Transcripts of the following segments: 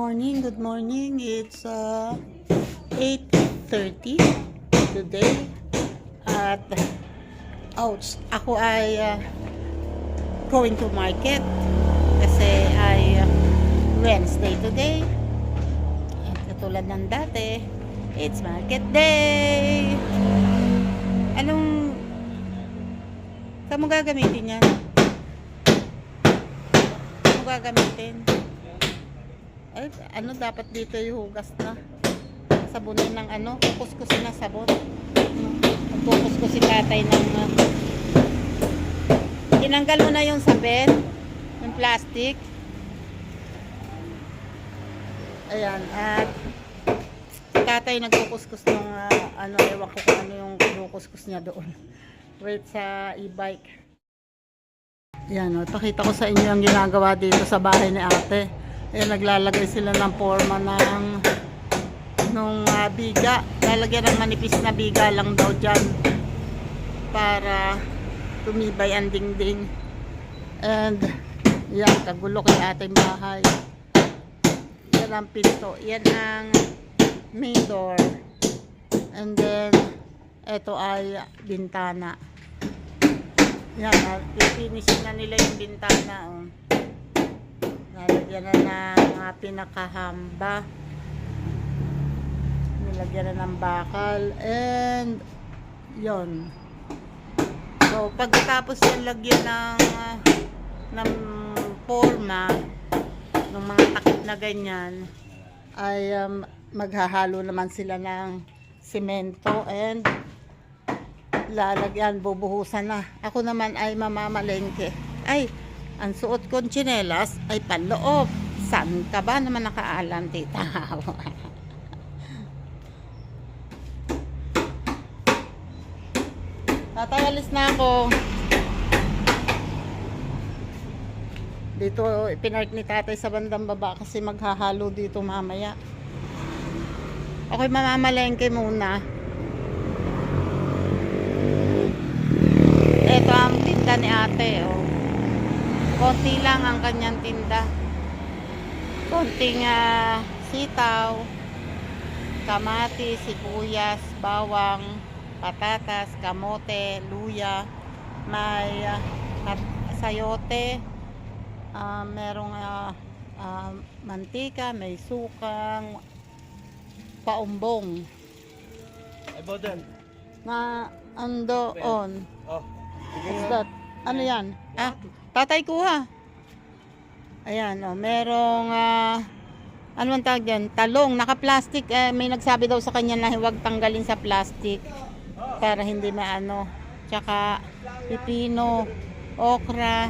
morning, good morning. It's 8:30 today. At ako ay going to market kasi ay Wednesday today. At katulad ng dati, it's market day. Saan mo gagamitin yan? Saan mo gagamitin? Ay, dapat dito yung hugas na sabunin ng kukuskusin na sabon. Kukuskusin tatay ng tinanggal mo na yung sabon, yung plastic. Ayan, at tatay nagkukuskus ng ewan ko kung ano yung kinukuskus niya doon. Wait sa e-bike. Yan, pakita ko sa inyo ang ginagawa dito sa bahay ni ate. Ayan, naglalagay sila ng forma nung biga. Lalagyan ng manipis na biga lang daw dyan para tumibay ang dingding. And yan, kagulo kay ating bahay. Yan ang pinto. Yan ang main door. And then eto ay bintana. Yan, pipinisin na nila yung bintana. Nalagyan na ng pinakahamba. Nilagyan na ng bakal. And yon. So pagkatapos yan lagyan ng forma ng mga takip na ganyan, ay maghahalo naman sila ng simento and lalagyan, bubuhusan na. Ako naman ay mamamalengke. Ay, ang suot kong tsinelas ay panloob. Saan ka ba naman nakaalam, tita? Tatay, alis na ako. Dito, pinark ni tatay sa bandang baba kasi maghahalo dito mamaya. Ako'y mamamalengke muna. Ito ang tinda ni ate, konti lang ang kanyang tinda. Konting sitaw, kamatis, sibuyas, bawang, patatas, kamote, luya, may sayote, merong mantika, may sukang, paumbong. Ay, Boden. Na andoon. Oh. What's that? Ano yan? Tatay kuha. Ayan, merong ano ang tawag dyan? Talong, naka-plastic. May nagsabi daw sa kanya na huwag tanggalin sa plastic para hindi maano. Tsaka pipino, okra,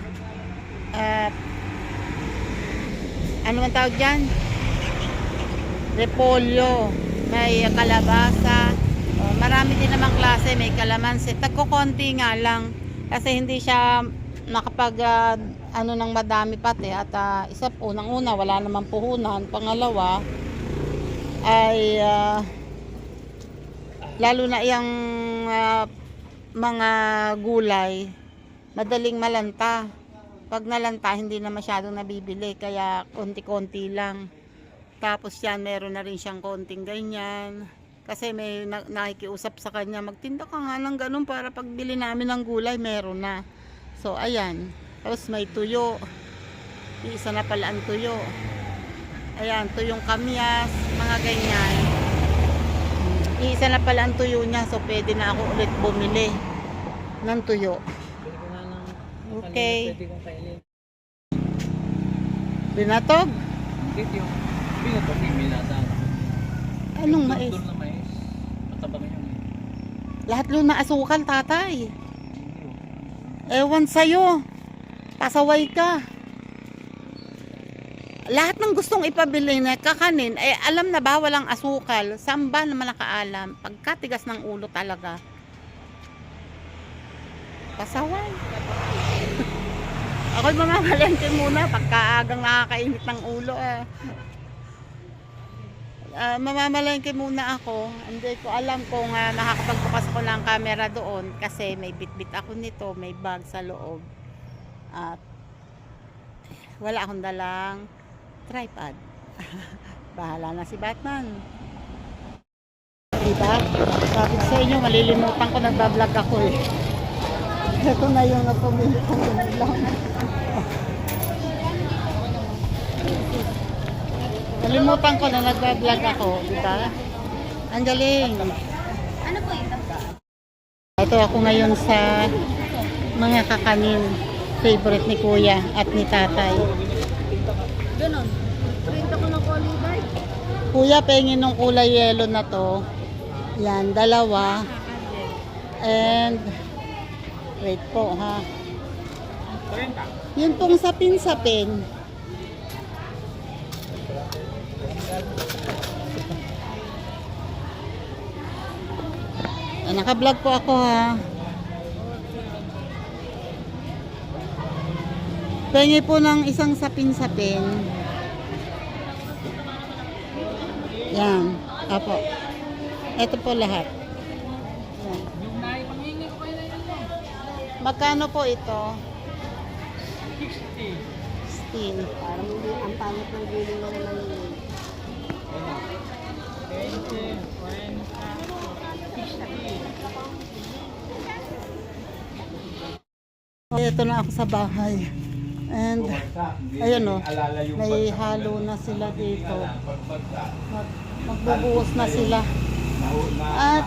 ano ang tawag dyan? Repolyo, may kalabasa. Marami din namang klase, may kalamansi. Tagko-konti nga lang kasi hindi siya nakapag ng madami pati. At isa po, unang-una wala namang puhunan. Pangalawa ay lalo na yung mga gulay madaling malanta. Pag nalanta hindi na masyadong nabibili, kaya konti-konti lang. Tapos yan, meron na rin siyang konting ganyan. Kasi may nakikiusap sa kanya, magtinda ka nga ng ganun para pagbili namin ng gulay, meron na. So, ayan. Tapos may tuyo. Isa na pala ang tuyo. Ayan, tuyong kamyas, mga ganyan. Isa na pala ang tuyo niya, so pwede na ako ulit bumili ng tuyo. Okay. Binatog? Yung binatog, yung binatang. Anong mais? Lahat lo na asukal, tatay. Ewan sa'yo. Pasaway ka. Lahat ng gustong ipabili na kakanin, alam na ba walang asukal? Saan ba naman nakaalam? Pagkatigas ng ulo talaga. Pasaway. Ako'y mamamalengke muna pagkaagang nakakainit ng ulo. Mamamalengke muna ako. Hindi ko alam kung nakakapagbukas ako ng camera doon kasi may bitbit ako nito, may bag sa loob. At wala akong dalang tripod. Bahala na si Batman. Diba? Sabi ko sa inyo, malilimutan ko nagbablog ako eh. Ito na yung napamili kong ulam. Nalimutan ko na nagbablog ako, diba? Ang galing. Ano po ito? Ito ako ngayon sa mga kakanin. Favorite ni Kuya at ni Tatay. Ganon. Print ako ng colibay. Kuya, pengin ng kulay yellow na to. Yan, dalawa. And, wait po ha. Yun pong sapin-sapin. Naka-vlog po ako ha. Pengi po ng isang sapin-sapin. Yan. Apo. Ito po lahat. Yan. Magkano po ito? 16. Parang ang pangit ng gulo na naman yun. Ito na ako sa bahay. And, ayun o, may halo na sila dito. Magbubuhos na sila. At,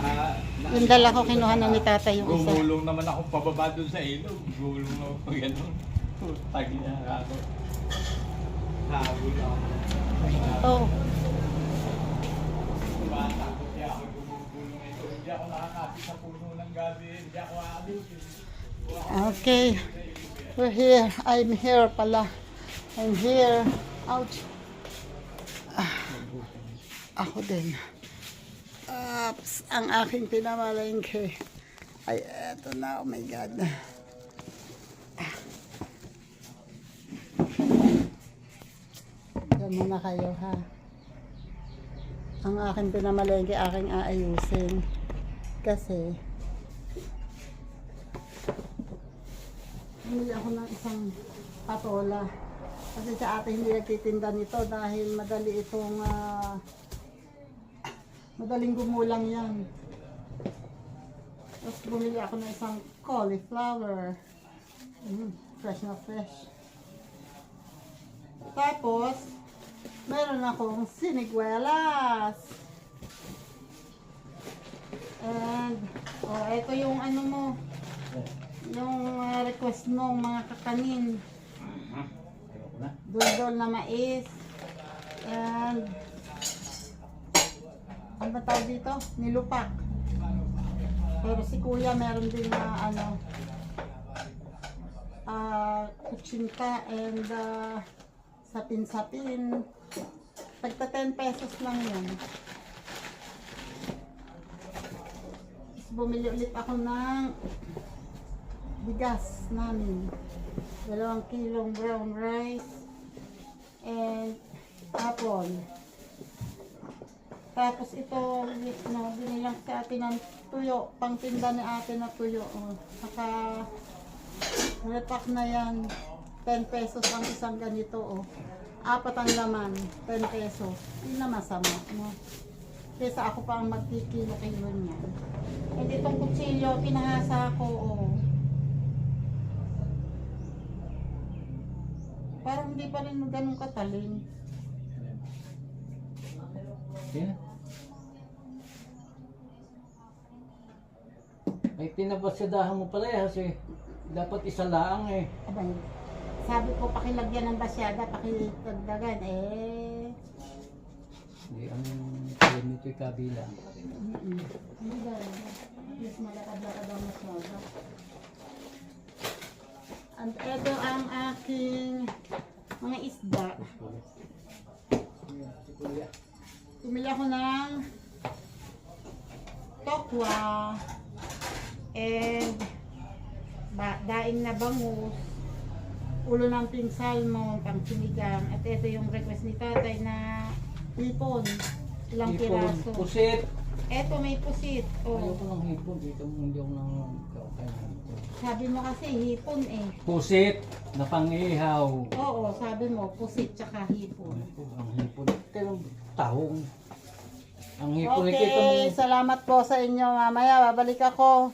yung dala ko, kinuha na ni Tatay yung isa. Gumulong naman ako pababa dun sa ilog. Gumulong na ako gano'n. Tagi niya ako. Habol ako. Oh, Tumatakot niya ako gumulong ito. Hindi ako nakakapit sa puno ng gabi. Hindi ako aalis. okay. We're here. I'm here pala. I'm here. Ouch. Ako din. Ups, ang aking pinamalengke. Ay, eto na. Oh my God. Diyan muna kayo, ha. Ang aking pinamalengke, aking aayusin. Kasi, bumili ako ng isang patola. Kasi sa atin hindi nagtitinda nito dahil madali itong madaling gumulang yan. Tapos bumili ako ng isang cauliflower. Fresh na fresh. Tapos, meron akong siniguelas. And, ito yung ano mo. Yung request mong mga kakanin. Dul-dul na mais. And ano ba tawag dito? Nilupak. Pero si Kuya meron din na ano kutsinta and sapin-sapin. Tagta 10 pesos lang yan. Tapos bumili ulit ako ng bigas namin. 2 kilong brown rice and apple. Tapos ito, binilang sa atin ng tuyo, pangtinda ni ate na tuyo. Saka repack na yan, 10 pesos ang isang ganito. 4 ang laman, 10 pesos. Hindi na masama. No? Kesa ako pa ang magkikilo-kilo niyan. And itong kutsilyo, pinahasa ko. Parang hindi pa rin ganun katalim. Yeah. May pinabasyadahan mo pala kasi dapat isa lang eh. Abay, sabi ko pakilagyan ng basyada, pakidagdagan Hindi, ang tulad nito yung kabila. Hindi ganun. At least malakad-lakad ang masyada. And ito ang aking mga isda. Tumili ako ng tokwa and daing na bangus, ulo ng pink salmon, pang sinigang. At ito yung request ni Tatay na hipon. Ilang piraso. Pusit! Eto may pusit. Ayaw ko ng hipon. Dito hindi ako nang kakain ng hipon. Sabi mo kasi hipon eh. Pusit na pang-ihaw. Oo, sabi mo pusit tsaka hipon. Ang hipon. kayo ng tahong. Ang hipon-hipon Okay, salamat po sa inyo. Mamaya, babalik ako.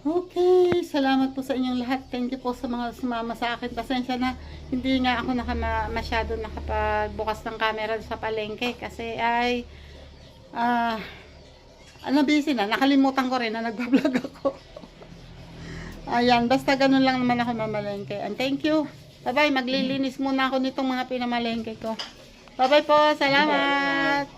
Okay, salamat po sa inyong lahat. Thank you po sa mga sumama sa akin. Pasensya na, hindi nga ako masyado nakapagbukas ng camera sa palengke. Kasi ay, busy na. Nakalimutan ko rin na nagbablog ako. Ayan, basta ganun lang naman ako mamalengke. And thank you. Bye-bye, maglilinis muna ako nitong mga pinamalengke ko. Bye-bye po, salamat.